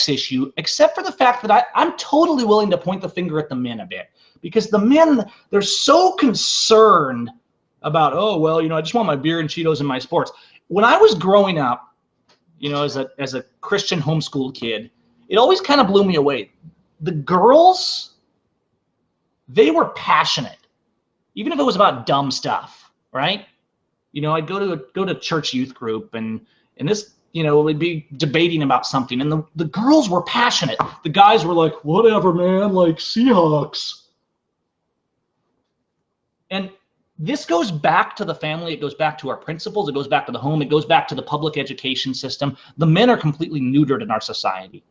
issue, except for the fact that I'm totally willing to point the finger at the men a bit, because the men, they're so concerned about, oh, well, you know, I just want my beer and Cheetos and my sports. When I was growing up, you know, as a Christian homeschooled kid, it always kind of blew me away. The girls, they were passionate, even if it was about dumb stuff, right? You know, I'd go to church youth group, and this, you know, we'd be debating about something, and the girls were passionate. The guys were like, whatever, man, like Seahawks. And this goes back to the family. It goes back to our principles. It goes back to the home. It goes back to the public education system. The men are completely neutered in our society.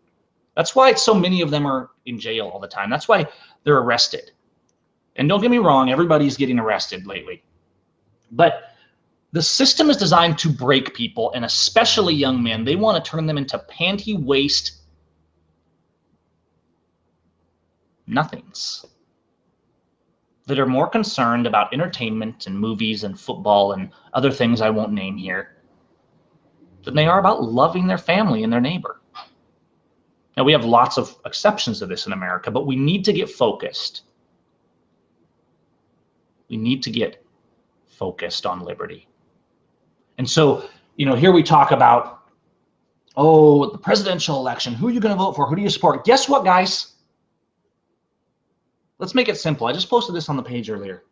That's why so many of them are in jail all the time. That's why they're arrested. And don't get me wrong, everybody's getting arrested lately. But the system is designed to break people, and especially young men. They want to turn them into panty waist nothings that are more concerned about entertainment and movies and football and other things I won't name here than they are about loving their family and their neighbor. Now, we have lots of exceptions to this in America, but we need to get focused. We need to get focused on liberty. And so, you know, here we talk about, oh, the presidential election. Who are you going to vote for? Who do you support? Guess what, guys? Let's make it simple. I just posted this on the page earlier.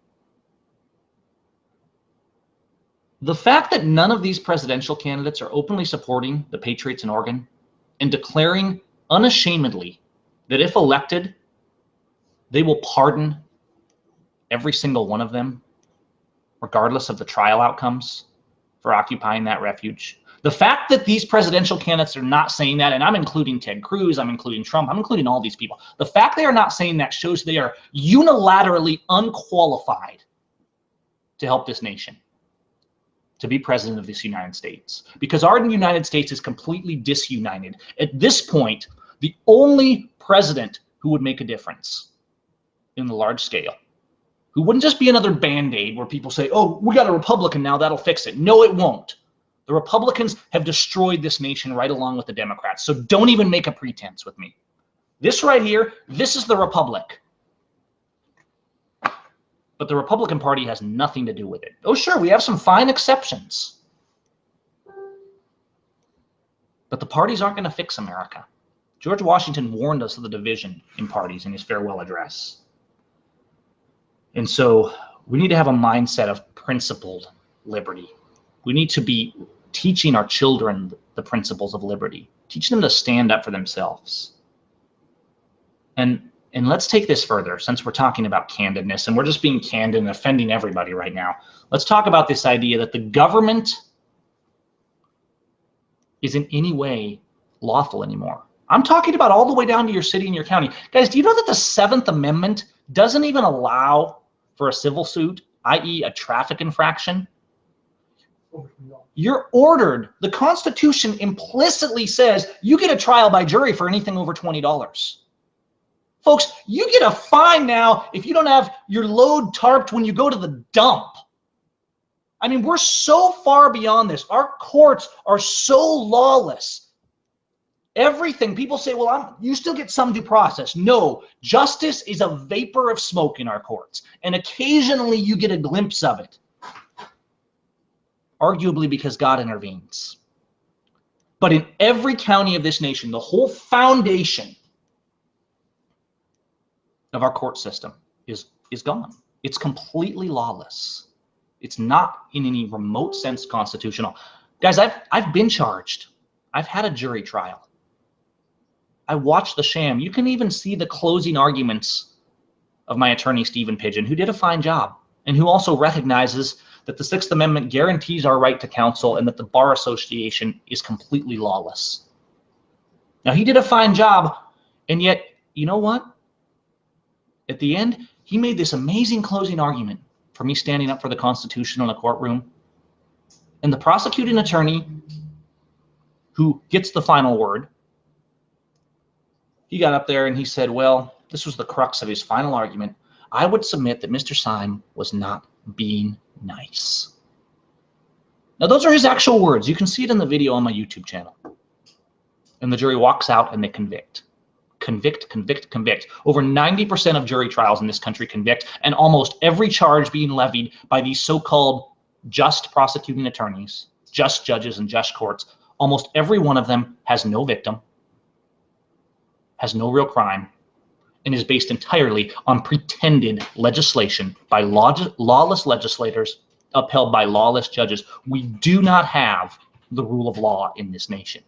The fact that none of these presidential candidates are openly supporting the Patriots in Oregon and declaring unashamedly that if elected, they will pardon every single one of them, regardless of the trial outcomes, for occupying that refuge. The fact that these presidential candidates are not saying that, and I'm including Ted Cruz, I'm including Trump, I'm including all these people. The fact they are not saying that shows they are unilaterally unqualified to help this nation, to be president of this United States. Because our United States is completely disunited. At this point, the only president who would make a difference in the large scale, who wouldn't just be another Band-Aid where people say, oh, we got a Republican now, that'll fix it. No, it won't. The Republicans have destroyed this nation right along with the Democrats. So don't even make a pretense with me. This right here, this is the Republic. But the Republican Party has nothing to do with it. Oh, sure, we have some fine exceptions. But the parties aren't going to fix America. George Washington warned us of the division in parties in his farewell address. And so we need to have a mindset of principled liberty. We need to be teaching our children the principles of liberty, teaching them to stand up for themselves. And let's take this further, since we're talking about candidness, and we're just being candid and offending everybody right now. Let's talk about this idea that the government is in any way lawful anymore. I'm talking about all the way down to your city and your county. Guys, do you know that the 7th Amendment doesn't even allow for a civil suit, i.e. a traffic infraction? You're ordered. The Constitution implicitly says you get a trial by jury for anything over $20. Folks, you get a fine now if you don't have your load tarped when you go to the dump. I mean, we're so far beyond this. Our courts are so lawless. Everything, people say, well, you still get some due process. No, justice is a vapor of smoke in our courts. And occasionally you get a glimpse of it. Arguably because God intervenes. But in every county of this nation, the whole foundation of our court system is gone. It's completely lawless. It's not in any remote sense constitutional. Guys, I've been charged. I've had a jury trial. I watched the sham. You can even see the closing arguments of my attorney, Stephen Pidgeon, who did a fine job and who also recognizes that the 6th Amendment guarantees our right to counsel and that the Bar Association is completely lawless. Now, he did a fine job, and yet, you know what? At the end, he made this amazing closing argument for me standing up for the Constitution in a courtroom. And the prosecuting attorney, who gets the final word, he got up there and he said, well, this was the crux of his final argument. I would submit that Mr. Seim was not being nice. Now, those are his actual words. You can see it in the video on my YouTube channel. And the jury walks out and they convict. Convict, convict, convict. Over 90% of jury trials in this country convict, and almost every charge being levied by these so-called just prosecuting attorneys, just judges and just courts, almost every one of them has no victim, has no real crime, and is based entirely on pretended legislation by lawless legislators upheld by lawless judges. We do not have the rule of law in this nation.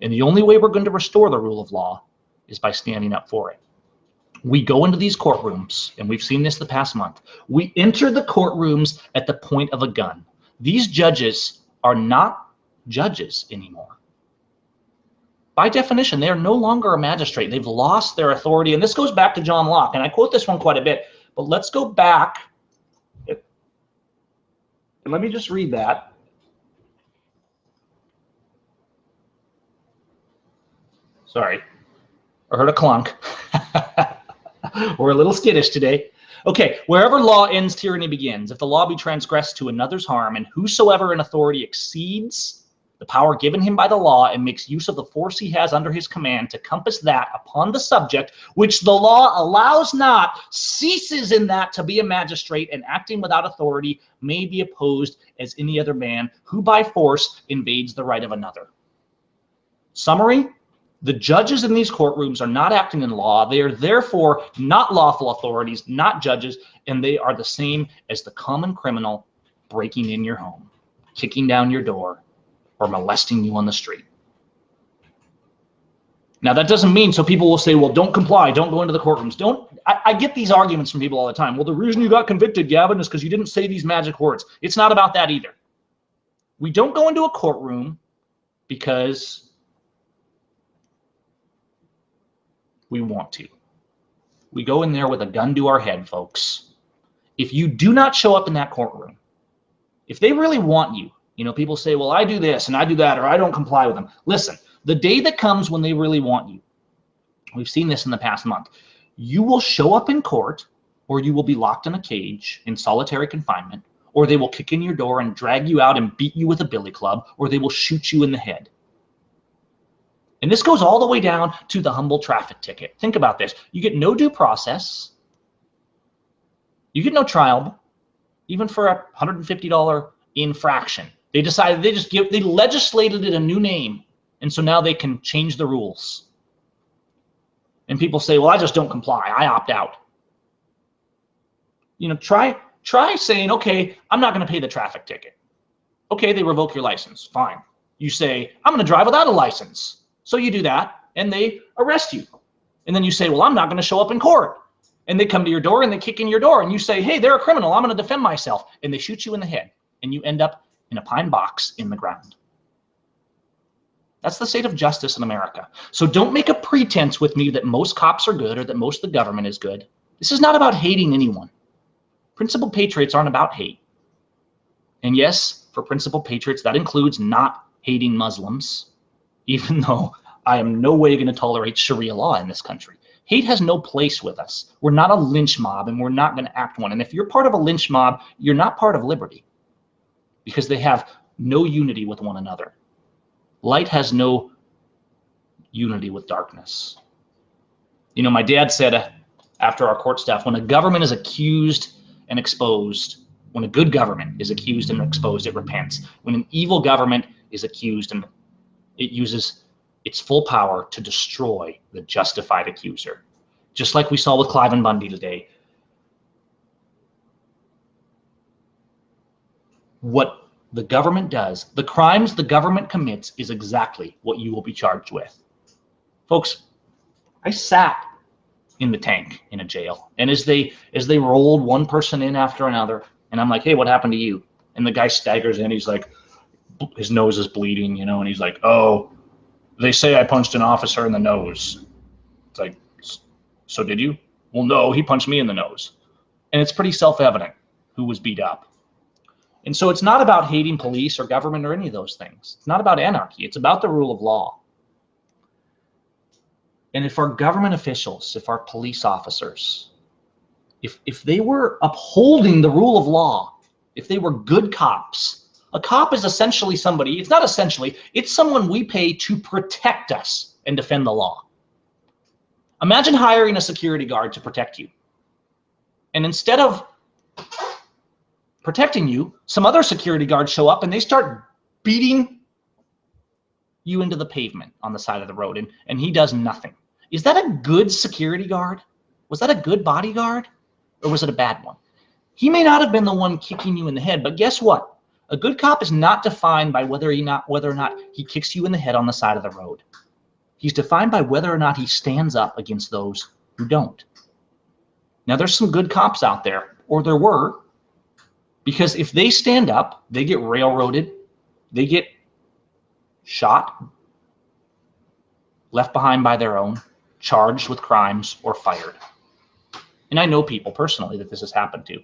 And the only way we're going to restore the rule of law is by standing up for it. We go into these courtrooms, and we've seen this the past month. We enter the courtrooms at the point of a gun. These judges are not judges anymore. By definition, they are no longer a magistrate. They've lost their authority. And this goes back to John Locke, and I quote this one quite a bit, but let's go back. And let me just read that. Sorry, I heard a clunk. We're a little skittish today. Okay, wherever law ends, tyranny begins. If the law be transgressed to another's harm, and whosoever in authority exceeds the power given him by the law and makes use of the force he has under his command to compass that upon the subject which the law allows not, ceases in that to be a magistrate, and acting without authority may be opposed as any other man who by force invades the right of another. Summary: the judges in these courtrooms are not acting in law. They are therefore not lawful authorities, not judges, and they are the same as the common criminal breaking in your home, kicking down your door, or molesting you on the street. Now, that doesn't mean, so people will say, well, don't comply, don't go into the courtrooms. I get these arguments from people all the time. Well, the reason you got convicted, Gavin, is because you didn't say these magic words. It's not about that either. We don't go into a courtroom because we want to. We go in there with a gun to our head, folks. If you do not show up in that courtroom, if they really want you, you know, people say, well, I do this and I do that, or I don't comply with them. Listen, the day that comes when they really want you, we've seen this in the past month, you will show up in court, or you will be locked in a cage in solitary confinement, or they will kick in your door and drag you out and beat you with a billy club, or they will shoot you in the head. And this goes all the way down to the humble traffic ticket. Think about this. You get no due process. You get no trial, even for a $150 infraction. They decided they legislated it a new name, and so now they can change the rules. And people say, well, I just don't comply. I opt out. You know, try saying, okay, I'm not going to pay the traffic ticket. Okay, they revoke your license. Fine. You say, I'm going to drive without a license. So you do that, and they arrest you. And then you say, well, I'm not going to show up in court. And they come to your door, and they kick in your door, and you say, hey, they're a criminal. I'm going to defend myself. And they shoot you in the head, and you end up in a pine box in the ground. That's the state of justice in America. So don't make a pretense with me that most cops are good or that most of the government is good. This is not about hating anyone. Principled patriots aren't about hate. And yes, for principled patriots, that includes not hating Muslims, even though I am no way going to tolerate Sharia law in this country. Hate has no place with us. We're not a lynch mob, and we're not going to act one. And if you're part of a lynch mob, you're not part of liberty, because they have no unity with one another. Light has no unity with darkness. You know, my dad said after our court stuff, when a government is accused and exposed, when a good government is accused and exposed, it repents. When an evil government is accused, and it uses its full power to destroy the justified accuser. Just like we saw with Clive and Bundy today. What the government does, the crimes the government commits, is exactly what you will be charged with. Folks, I sat in the tank in a jail, and as they rolled one person in after another, and I'm like, hey, what happened to you? And the guy staggers in, he's like, his nose is bleeding, you know, and he's like, oh, they say I punched an officer in the nose. It's like, so did you? Well, no, he punched me in the nose. And it's pretty self-evident who was beat up. And so it's not about hating police or government or any of those things. It's not about anarchy. It's about the rule of law. And if our government officials, if our police officers, if they were upholding the rule of law, if they were good cops, A cop is essentially somebody, it's not essentially, it's someone we pay to protect us and defend the law. Imagine hiring a security guard to protect you. And instead of protecting you, some other security guards show up and they start beating you into the pavement on the side of the road, and he does nothing. Is that a good security guard? Was that a good bodyguard? Or was it a bad one? He may not have been the one kicking you in the head, but guess what? A good cop is not defined by whether or not he kicks you in the head on the side of the road. He's defined by whether or not he stands up against those who don't. Now, there's some good cops out there, or there were, because if they stand up, they get railroaded, they get shot, left behind by their own, charged with crimes, or fired. And I know people personally that this has happened to.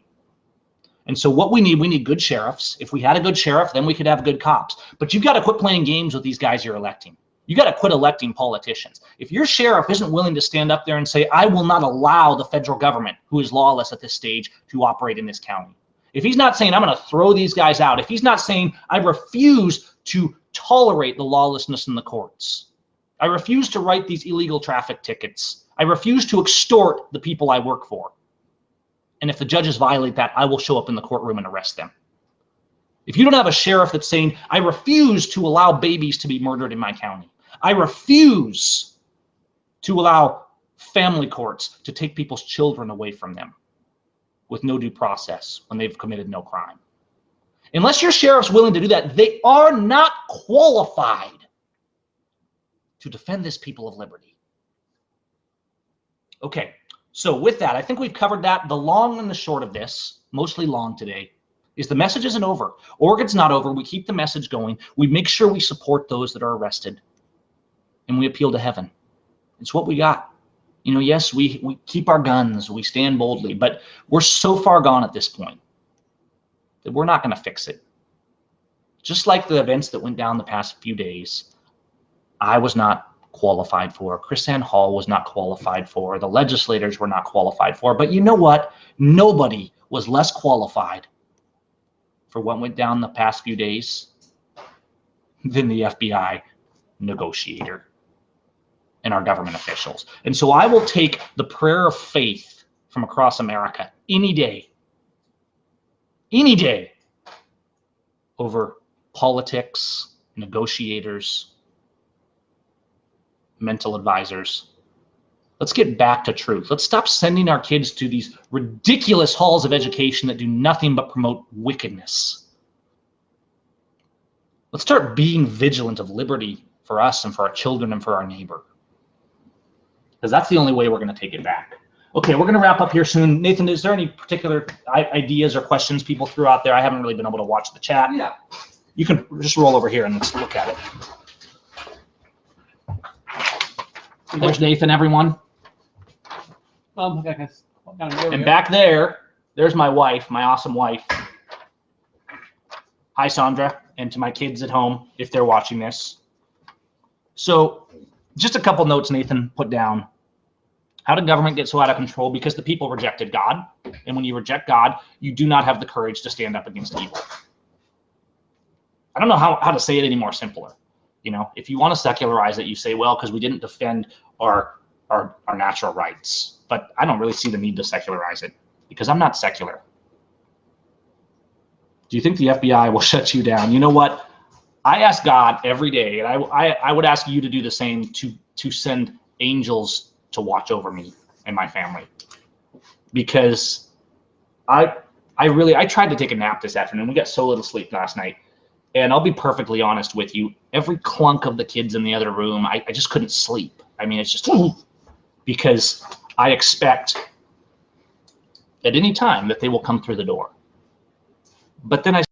And so what we need good sheriffs. If we had a good sheriff, then we could have good cops. But you've got to quit playing games with these guys you're electing. You got to quit electing politicians. If your sheriff isn't willing to stand up there and say, I will not allow the federal government, who is lawless at this stage, to operate in this county. If he's not saying, I'm going to throw these guys out. If he's not saying, I refuse to tolerate the lawlessness in the courts. I refuse to write these illegal traffic tickets. I refuse to extort the people I work for. And if the judges violate that, I will show up in the courtroom and arrest them. If you don't have a sheriff that's saying, I refuse to allow babies to be murdered in my county. I refuse to allow family courts to take people's children away from them with no due process when they've committed no crime. Unless your sheriff's willing to do that, they are not qualified to defend this people of liberty. Okay, so with that, I think we've covered that. The long and the short of this, mostly long today, is the message isn't over. Oregon's not over. We keep the message going. We make sure we support those that are arrested. And we appeal to heaven. It's what we got. You know, yes, we keep our guns. We stand boldly. But we're so far gone at this point that we're not going to fix it. Just like the events that went down the past few days, I was not qualified for. KrisAnne Hall was not qualified for. The legislators were not qualified for. But you know what? Nobody was less qualified for what went down the past few days than the FBI negotiator and our government officials. And so I will take the prayer of faith from across America any day over politics, negotiators, mental advisors. Let's get back to truth. Let's stop sending our kids to these ridiculous halls of education that do nothing but promote wickedness. Let's start being vigilant of liberty for us and for our children and for our neighbor. Because that's the only way we're going to take it back. Okay, we're going to wrap up here soon. Nathan, is there any particular ideas or questions people threw out there? I haven't really been able to watch the chat. Yeah. You can just roll over here and let's look at it. There's Nathan, everyone. And back there's my wife, my awesome wife. Hi, Sandra, and to my kids at home, if they're watching this. So just a couple notes Nathan put down. How did government get so out of control? Because the people rejected God. And when you reject God, you do not have the courage to stand up against evil. I don't know how to say it any more simpler. You know, if you want to secularize it, you say, well, because we didn't defend our natural rights. But I don't really see the need to secularize it because I'm not secular. Do you think the FBI will shut you down? You know what? I ask God every day, and I would ask you to do the same, to send angels to watch over me and my family. Because I tried to take a nap this afternoon. We got so little sleep last night. And I'll be perfectly honest with you, every clunk of the kids in the other room, I just couldn't sleep. I mean, it's just because I expect at any time that they will come through the door. But then I